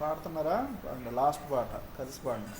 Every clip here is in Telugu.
పాడుతున్నారా? లాస్ట్ పాట కలిసి పాడండి.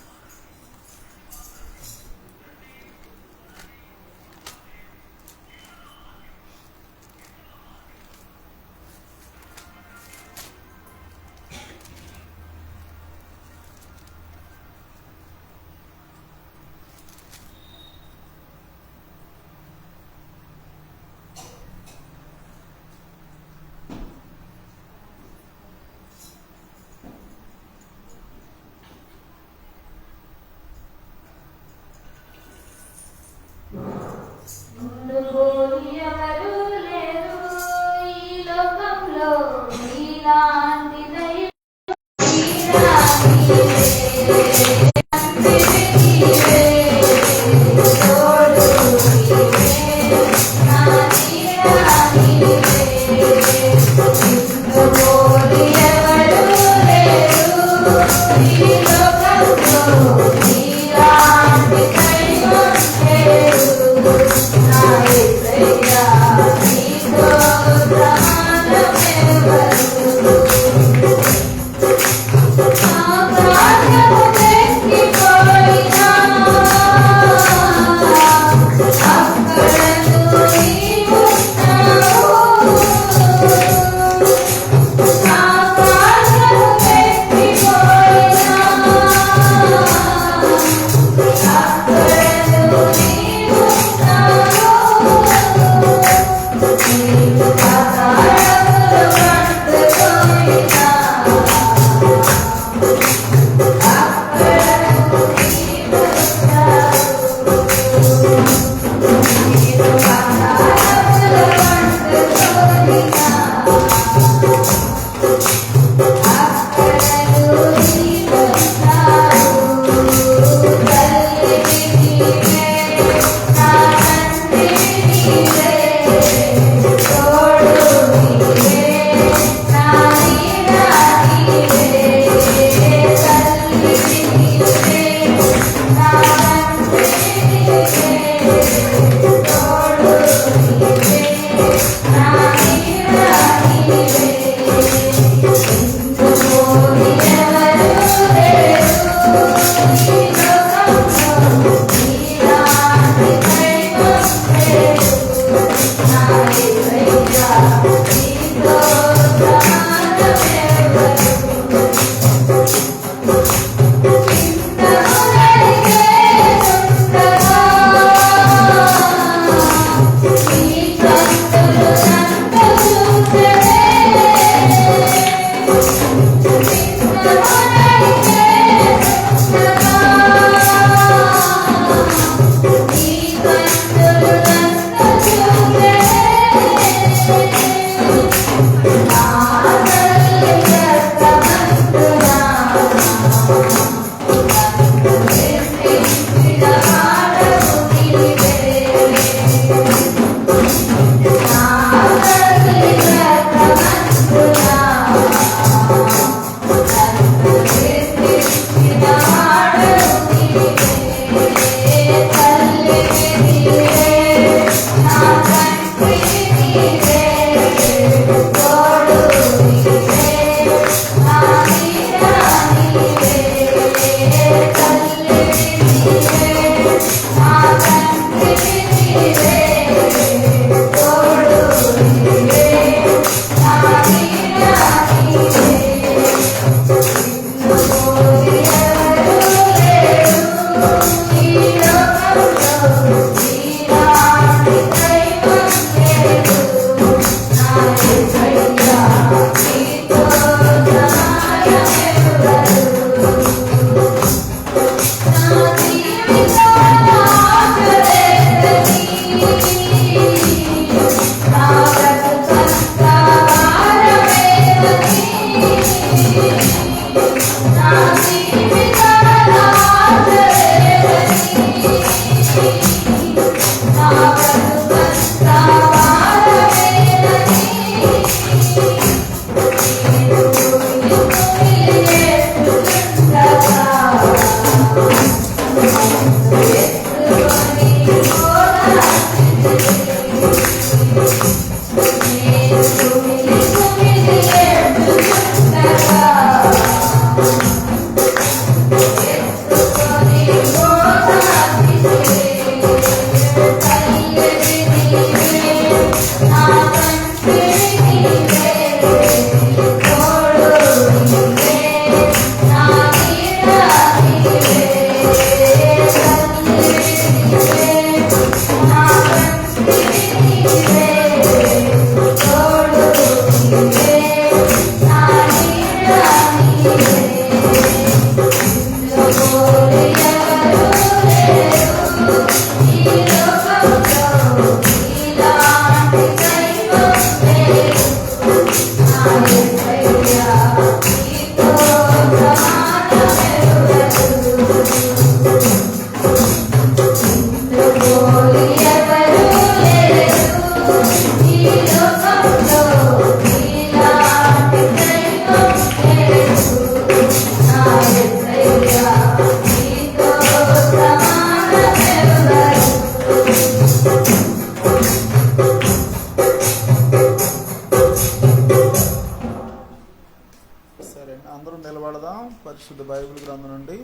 పరిశుద్ధ బైబిల్ గ్రంథం నుండి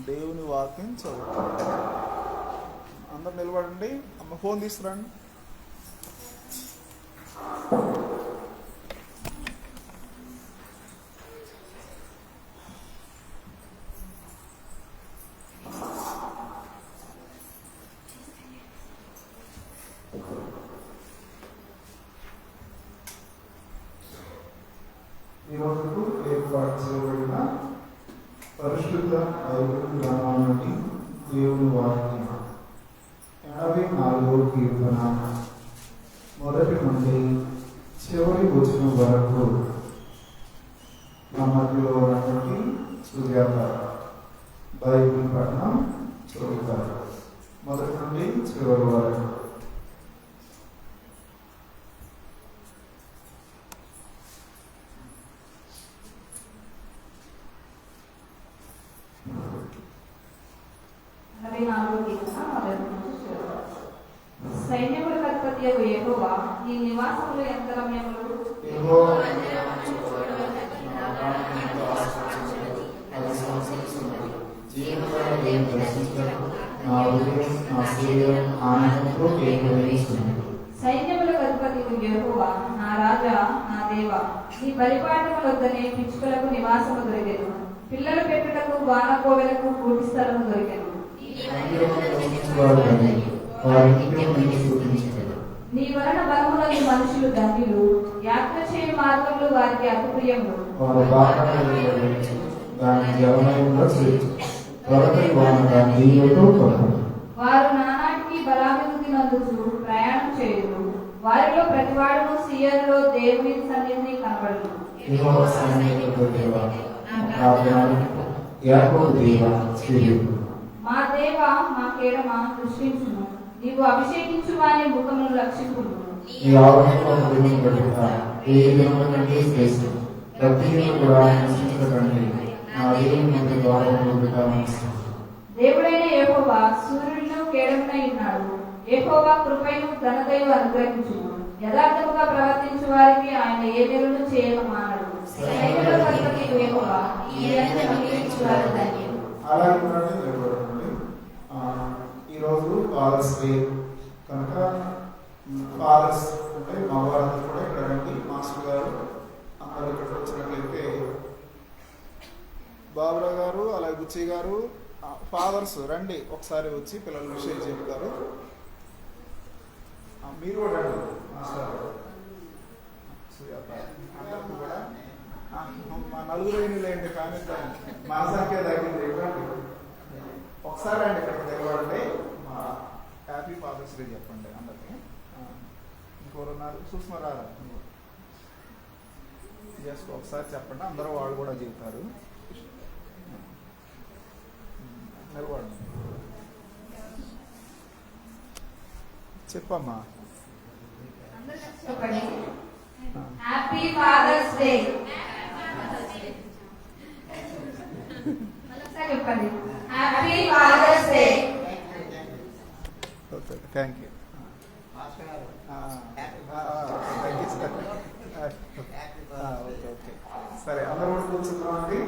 దేవుని వాక్యం చదువుతాం. అందరు నిలబడండి. అమ్మ ఫోన్ తీసుకురండి. ఈరోజు ఏర్పాటు చేయబడిన పరిశుద్ధ బైబిల్ గ్రంథం నుండి దేవుని వాక్యం 84వ కీర్తన మొదటి నుండి చివరి వచనం వరకు నా మధ్యలో ఉన్నటువంటి సుజాత బైబిల్ పఠనం చదువుతారు. మొదటి నుండి చివరి వరకు. సైన్యములకు అధిపతియగు యెహోవా నీ నివాసములు ఎంత రమ్యములు. సైన్యములకు అధిపతియగు యెహోవా నా రాజా నా దేవా నీ బలిపాఠములొద్దనే పిచ్చుకలకు నివాసము దొరికెను. పిల్లలు పెట్టుటకు వానకోవెలకు కూటి స్థలము దొరికెను. నీ వలన బలములందు మనుషులు ధన్యులు. యాత్ర చేయు మార్గములు వారికి అతిప్రియములు. వారు నానాటికి బలాభివృద్ధి నందుచు ప్రయాణం చేయురు. వారిలో ప్రతివాడును సీయోనులో దేవుని సన్నిధిని కనబడును. మా దేవా మా కేడమా దృష్టించును. నీవు అభిషేకించు వాని ముఖమును లక్షింపును. దేవుడైన యెహోవా సూర్యుడును కేడమునై ఉన్నాడు. యెహోవా కృపయు ఘనతయు అనుగ్రహించును. యథార్థముగా ప్రవర్తించు వారికి ఆయన ఏ మేలును చేయక మానడు. సైన్యములకు అధిపతియగు యెహోవా ఈ అంగీకరించు వారు ధన్యులు. ఈరోజు ఫాదర్స్ డే కనుక ఫాదర్స్ అంటే మగవారందరూ కూడా ఇక్కడ రండి. మాస్టర్ గారు అందరూ ఇక్కడ వచ్చినట్లయితే బాబురావు గారు అలాగే బుచ్చి గారు ఫాదర్స్ రండి, ఒకసారి వచ్చి పిల్లల విషయం చెప్తారు. మీరు కూడా రండి మాస్టర్. అందరికీ కూడా మా నలుగురు లేండి కానీ మా సంఖ్య తగ్గింది. ఒకసారి అండి ఇక్కడ నిలబడండి. మా హ్యాపీ ఫాదర్స్ డే చెప్పండి అందరికి. ఇంకోరు ఉన్నారు చూసుకున్నారా? జస్ట్ ఒకసారి చెప్పండి, అందరూ వాళ్ళు కూడా చెబుతారు. నిలబడండి, చెప్పమ్మా. Happy Father's Day. చెప్పండి happy Father's Day. Okay, thank you. Okay okay సరే, అందరూ కూడా కూర్చున్నామండి.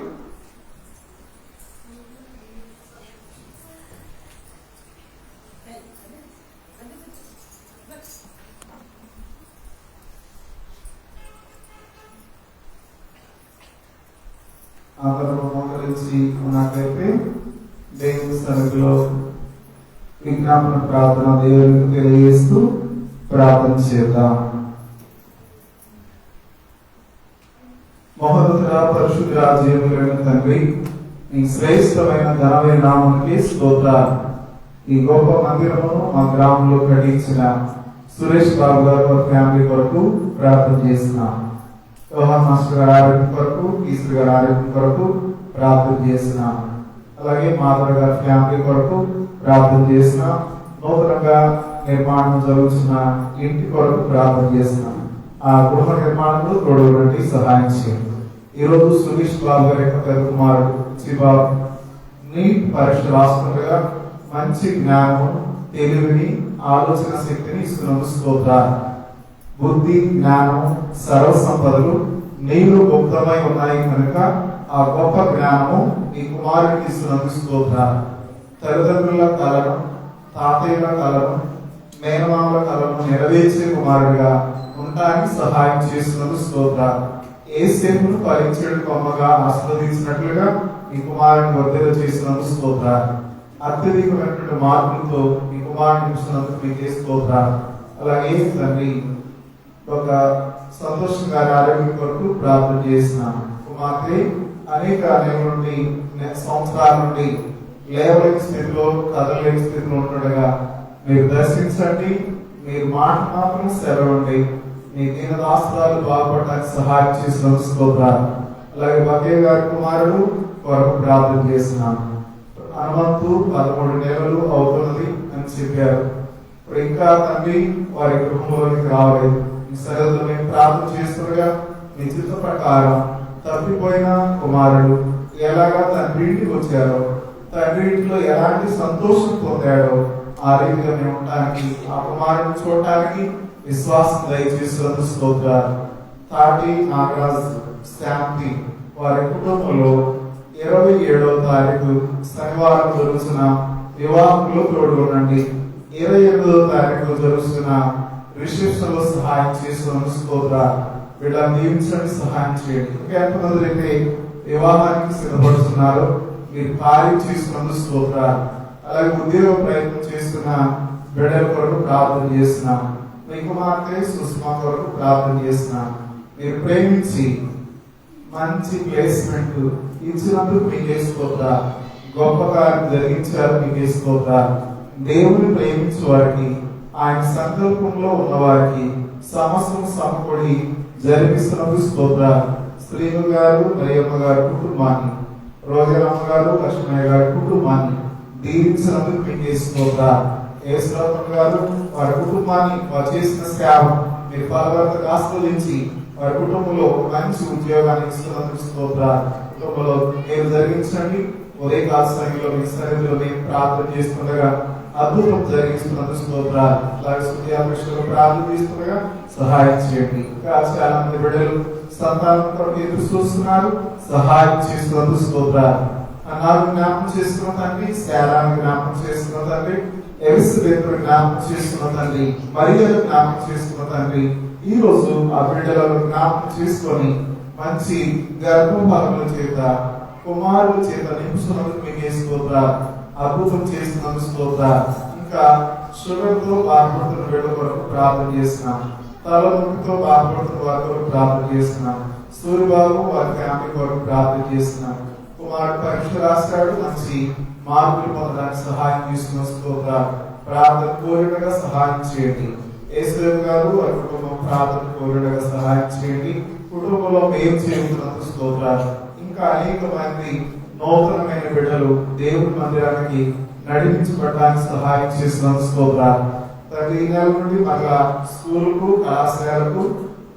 అందరూ మోకరించి ఉన్నట్లయితే దేవుని సన్నిధిలో విజ్ఞాపన ప్రార్థన దేవునికి తెలియజేస్తూ ప్రార్థన చేద్దాం. మహోన్నత పరిశుద్ధ జీవులైన తండ్రి, నీ శ్రేష్టమైన ఘనమైన నామానికి స్తోత్రాలు. ఈ గొప్ప మందిరమును మా గ్రామంలో కట్టించిన సురేష్ బాబు గారు ఫ్యామిలీ కొరకు ప్రార్థన చేస్తున్నాం. యోహాన్ మాస్టర్ గారి ఆరోగ్యం కొరకు, ఈశ్వర్ గారి ఆరోగ్యం కొరకు ప్రార్థన చేస్తున్నాం. అలాగే మాధవ గారి ఫ్యామిలీ కొరకు ప్రార్థన చేస్తున్నాం. నూతనంగా నిర్మాణం జరుగుతున్న ఇంటి కొరకు ప్రార్థన చేస్తున్నాం. ఆ గృహ నిర్మాణంలో తోడుగుండి సహాయం చేయండి. ఈరోజు సురేష్ బాబు గారి యొక్క పెద్ద కుమారుడు శివబాబు నీట్ పరీక్ష రాస్తుండగా మంచి జ్ఞానం, తెలివిని, ఆలోచన శక్తిని ఇస్తున్నందుకు స్తోత్రాలు. బుద్ధి, జ్ఞానం, సర్వ సంపదలు నీరు గుప్తమై ఉన్నాయి కనుక ఆ గొప్ప జ్ఞానము నీ కుమారుడికి ఇస్తున్నందుకు స్తోత్రాలు. తల్లిదండ్రుల కలను, తాతయ్యల కలను, మేనమామల కలను నెరవేర్చే కుమారుడిగా ఉండడానికి సహాయం చేస్తున్నందుకు స్తోత్రాలు. ఏ సేపును ఫలించేడు కొమ్మగా ఆస్వాదించినట్లుగా నీ కుమారుని వర్ధన చేసినందుకు స్తోత్రాలు. అత్యధికమైనటువంటి మార్పులతో నీ కుమారుని ఇస్తున్నందుకు మీకే స్తోత్రాలు. అలాగే తండ్రి ఒక సంతోషం గారి ఆరోగ్యం కొరకు ప్రార్థన చేస్తున్నాను. కుమార్తె అనేక నుండి సంవత్సరాల నుండి లేవలేని స్థితిలో, కదలలేని స్థితిలో ఉండగా మీరు దర్శించండి. మీరు మాట మాత్రం సెలవండి. మీ దీనదాస్త్రాలు బాగుపడడానికి సహాయం చేసిన స్తోత్రాలు. అలాగే భగయ్య గారి కుమారుడు కొరకు ప్రార్థన చేస్తున్నాను. హనుమంతు 13 నెలలు అవుతున్నది అని చెప్పారు. ఇప్పుడు ఇంకా తండ్రి వారి కుటుంబంలోకి రావలేదు. ఈ సరిహద్దులో మేము ప్రార్థన చేస్తుండగా మీ చిత్త ప్రకారం తప్పిపోయిన కుమారుడు ఎలాగా తండ్రి ఇంటికి వచ్చారో, తండ్రి ఇంటిలో ఎలాంటి సంతోషం పొందాడో ఆ రీతిగా మేము ఉండడానికి, ఆ కుమారుడిని చూడటానికి విశ్వాసం దయచేసినందుకు స్తోత్రాలు. తాటి నాగరాజ్ శాంతి వారి కుటుంబంలో 27వ తారీఖు శనివారం జరుగుతున్న వివాహంలో తోడుగొనండి. 28వ తారీఖు జరుగుతున్న రిసెప్షన్ లో సహాయం చేసినందుకు స్తోత్రాలు. వీళ్ళని దీవించండి, సహాయం చేయండి. ఇంకా ఎంతమంది అయితే వివాహానికి సిద్ధపడుతున్నారో మీరు కార్యం చేసినందుకు స్తోత్రాలు. అలాగే ఉద్యోగ ప్రయత్నం చేస్తున్న బిడ్డల కొరకు ప్రార్థన చేస్తున్నాం. మీ కుమార్తె సుష్మా కొరకు ప్రార్థన చేస్తున్నాం. మీరు ప్రేమించి మంచి ప్లేస్మెంట్ ఇచ్చినందుకు మీకే స్తోత్రాలు. గొప్ప కార్యం జరిగించారు, మీకే స్తోత్రాలు. దేవుని ప్రేమించే వారికి, ఆయన సంకల్పంలో ఉన్న వారికి సమస్తం సమకూడి జరిపిస్తున్నందుకు స్తోత్రాలు. శ్రీను గారు, మరియమ్మ గారి కుటుంబాన్ని, రోజరమ్మ గారు, లక్ష్మయ్య గారి కుటుంబాన్ని దీవించినందుకు మీకే స్తోత్రాలు. యేసురామన్ గారు వారి కుటుంబాన్ని, వారు చేసిన సేవ మీరు ఫలవంతంగా ఆస్వాదించి వారి కుటుంబంలో మంచి ఉద్యోగాన్ని ఇస్తున్నందుకు స్తోత్రాలు. కుటుంబంలో మీరు జరిగించండి. ఉదయకాల సమయంలో మీ సన్నిధిలో మేము ప్రార్థన చేస్తుండగా అద్భుతం జరిగిస్తున్నందుకు స్తోత్రాలు. అలాగే సుద్యాపేక్షలో ప్రార్థన చేస్తుండగా సహాయం చేయండి. ఇంకా చాలా మంది బిడ్డలు సంతానం కొరకు ఎదురు చూస్తున్నారు, సహాయం చేస్తున్నందుకు స్తోత్రాలు. అన్నాడు జ్ఞాపకం చేసుకున్న తండ్రి, శారాన్ని జ్ఞాపకం చేసుకున్న తండ్రి, ఎలిజబెత్ జ్ఞాపకం చేసుకున్న తండ్రి, మరియను జ్ఞాపకం చేసుకున్న తండ్రి, ఈ రోజు ఆ బిడ్డలను జ్ఞాపకం చేసుకొని మంచి గర్భఫలముల చేత, కుమారుల చేత నింపుతున్నందుకు మీకే స్తోత్రాలు. అద్భుతం చేస్తున్నందుకు స్తోత్రాలు. ఇంకా షుగర్ తో బాధపడుతున్న బిడ్డల కొరకు ప్రార్థన చేస్తున్నాం. తలనొప్పితో బాధపడుతున్న వారి కొరకు ప్రార్థన చేస్తున్నాం. సూర్యబాబు వారి ఫ్యామిలీ కొరకు ప్రార్థన చేస్తున్నాం. కుమారుడు పరీక్ష రాస్తాడు, మంచి మార్కులు పొందడానికి సహాయం చేస్తున్న స్తోత్రాలు. ప్రార్థన కోరినగా సహాయం చేయండి. యేసుదేవ్ గారు వారి కుటుంబం ప్రార్థన కోరినగా సహాయం చేయండి. కుటుంబంలో మేలు చేస్తున్నందుకు స్తోత్రాలు. ఇంకా అనేక మంది నూతనమైన బిడ్డలు దేవుని మందిరానికి నడిపించబడడానికి సహాయం చేస్తున్నందుకు స్తోత్రాలు. తండ్రి ఈ నెల నుండి మళ్ళా స్కూలుకు, కళాశాలకు,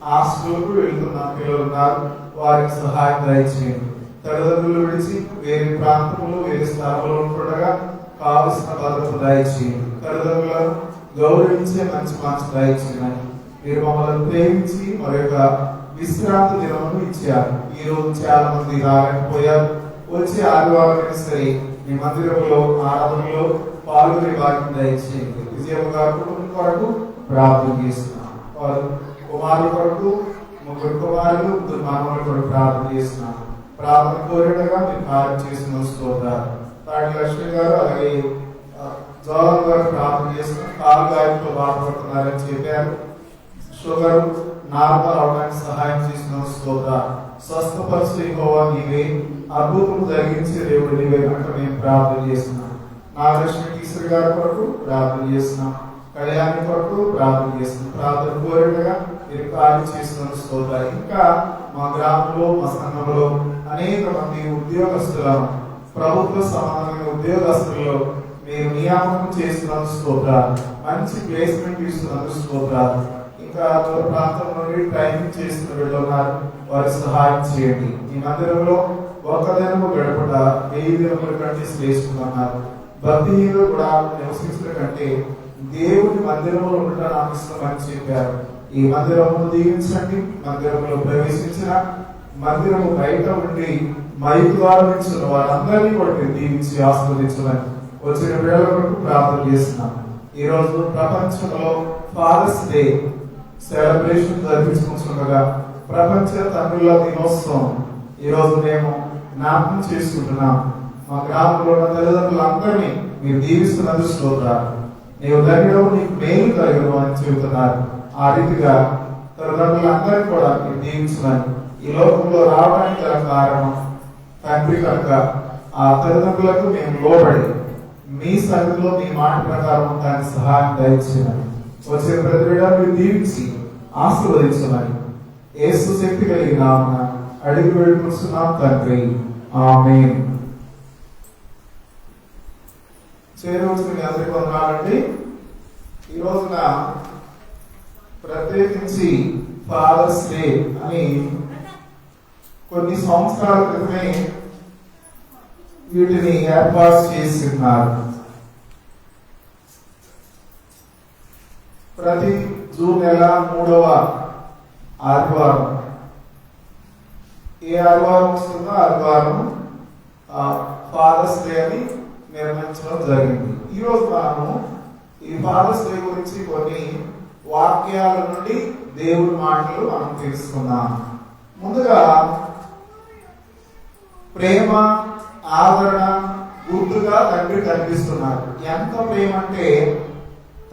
హాస్టల్కు వెళ్తున్న పిల్లలు ఉన్నారు, వారికి సహాయం దయచేయండి. తల్లిదండ్రులు విడిచి వేరే ప్రాంతంలో, వేరే స్థలంలో ఉంటుండగా కావలసిన భద్రత దయచేయండి. తల్లిదండ్రులను గౌరవించే మంచి మనసు దయచేయండి. మీరు మమ్మల్ని ప్రేమించి మరి యొక్క విశ్రాంతి దినమును ఇచ్చారు. ఈ రోజు చాలా మంది రాలేకపోయారు. వచ్చే ఆదివారం సరే మీ మందిరంలో ఆరాధనలో పాల్గొనే వారిని దయచేయండి. విజయమ్మ గారి కుటుంబం కొరకు ప్రార్థన చేస్తున్నాం. వారు కుమారుల కొరకు, 3 కుమారులు, 3 మనవల కొరకు ప్రార్థన చేస్తున్నాం. ప్రార్థన కోరినగా మీరు కార్యం చేసిన స్తోత్రాలు. తాడి లక్ష్మి గారు అలాగే జోలం గారు ప్రార్థన చేస్తున్నారు. కాలు గాయంతో బాధపడుతున్నారని చెప్పారు. షుగర్ నార్మల్ అవడానికి సహాయం చేసిన స్తోత్రాలు. స్వస్థపరిచే యెహోవా నీవే, అద్భుతం జరిగించే దేవుడు నీవే కనుక మేము ప్రార్థన చేస్తున్నాం. నాగలక్ష్మి టీచర్ గారి కొరకు ప్రార్థన చేస్తున్నాం. కళ్యాణి కొరకు ప్రార్థన చేస్తున్నాం. ప్రార్థన కోరినగా మీరు కార్యం చేసిన స్తోత్రాలు. ఇంకా మా గ్రామంలో, మా సంఘంలో అనేక మంది ఉద్యోగస్తులను, ప్రభుత్వ సంబంధమైన ఉద్యోగస్తుల్లో మీరు నియామకం చేస్తున్నందుకు స్తోత్రాలు. మంచి ప్లేస్మెంట్ ఇస్తున్నందుకు స్తోత్రాలు. ఇంకా దూర ప్రాంతం నుండి ట్రైనింగ్ చేస్తున్న వెళ్ళున్నారు, వారి సహాయం చేయండి. ఈ మందిరంలో ఒక దినము గడపట 1000 దినముల కంటే శ్రేష్ఠమన్నారు. భక్తిహీనులు కూడా నివసించడం కంటే దేవుని మందిరంలో ఉండటం నాకు ఇష్టమని చెప్పారు. ఈ మందిరమును దీవించండి. మందిరంలో ప్రవేశించిన మందిరము బయట ఉండి మైకు ద్వారా ఇచ్చిన వారందరినీ కూడా మీరు దీవించి ఆస్వాదించమని వచ్చిన వేళ వరకు ప్రార్థన చేస్తున్నాం. ఈ రోజు ప్రపంచంలో ఫాదర్స్ డే సెలబ్రేషన్ జరిపించుకుంటుండగా ప్రపంచ తండ్రుల దినోత్సవం ఈ రోజు మేము జ్ఞాపకం చేసుకుంటున్నాం. మా గ్రామంలో ఉన్న తల్లిదండ్రులందరినీ మీరు దీవిస్తున్నందు స్తోత్రాలు. నీవు ధన్యుడు, నీకు మేలు కలిగను అని చెబుతున్నారు. ఆ రీతిగా తల్లిదండ్రులందరినీ కూడా మీరు దీవించమని, ఈ లోకంలో రావడానికి గల కారణం తండ్రి కనుక ఆ తల్లిదండ్రులకు మేము లోబడి మీ సన్నిధిలో మీ మాట ప్రకారం దానికి సహాయం దయచేయమని, వచ్చే ప్రతి బిడ్డ మీరు దీవించి ఆశీర్వదించమని యేసు శక్తి కలిగిన నామమున అడిగి వేడుకుంటున్నాం తండ్రి. ఆమేన్. చేరవలసిన మీ అందరికీ వందనాలండి. ఈ రోజున ప్రత్యేకించి ఫాదర్స్ డే అని కొన్ని సంవత్సరాల క్రితమే వీటిని ఏర్పాటు చేసి ఉన్నారు. ప్రతి జూన్ నెల 3వ ఆదివారం, ఏ ఆదివారం వస్తుందో ఆదివారం ఫాదర్స్ డే అని నిర్ణయించడం జరిగింది. ఈరోజు మనము ఈ ఫాదర్స్ డే గురించి కొన్ని వాక్యాల నుండి దేవుడి మాటలు మనం తెలుసుకున్నాం. ముందుగా ప్రేమ, ఆదరణ గుర్తుగా తండ్రి కనిపిస్తున్నారు. ఎంత ప్రేమ అంటే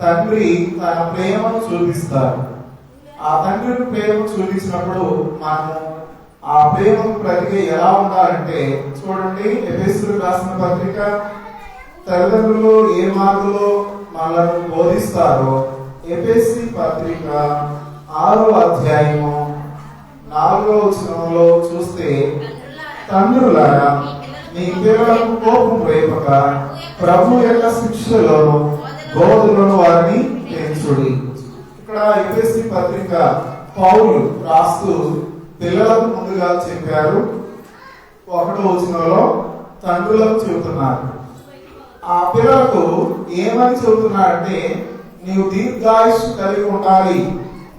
తండ్రి తన ప్రేమను చూపిస్తారు. ఆ తండ్రిని ప్రేమ చూపించినప్పుడు మనము ఆ ప్రేమకు ప్రతిగా ఎలా ఉండాలంటే చూడండి, ఎఫెసీయులకు రాసిన పత్రిక తల్లిదండ్రులు ఏ మార్గంలో మనల్ని బోధిస్తారో ఎఫెసీ పత్రిక 6వ అధ్యాయము 4వ వచనంలో చూస్తే, తండ్రులారా మీ పిల్లలకు కోపం రేపక ప్రభు యొక్క శిక్షలోను బోధలను వారిని పెంచుడి. ఇక్కడ ఎఫెసీ పత్రిక పౌలు రాస్తూ పిల్లలకు ముందుగా చెప్పారు, 1వ వచనంలో తండ్రులకు చెబుతున్నారు. ఆ పిల్లలకు ఏమని చెబుతున్నారంటే, నీవు దీర్ఘాయుష్ కలిగి ఉండాలి,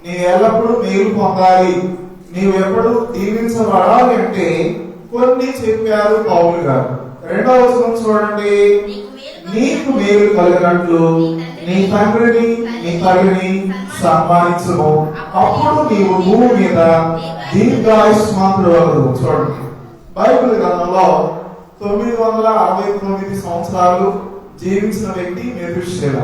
నీవు ఎల్లప్పుడూ మేలు పొందాలి, నీవు ఎప్పుడు దీవించబడాలి అంటే కొన్ని చెప్పారు పౌలు గారు. 2వ వచనం చూడండి, నీకు మేలు కలిగినట్లు నీ తండ్రిని నీ తల్లిని సన్మానించుము, అప్పుడు నీవు భూమి మీద దీర్ఘాయుష్మంతుడు అవ్వదు. చూడండి, బైబిల్ గ్రంథంలో 969 సంవత్సరాలు జీవించిన వ్యక్తి మెతుషెల.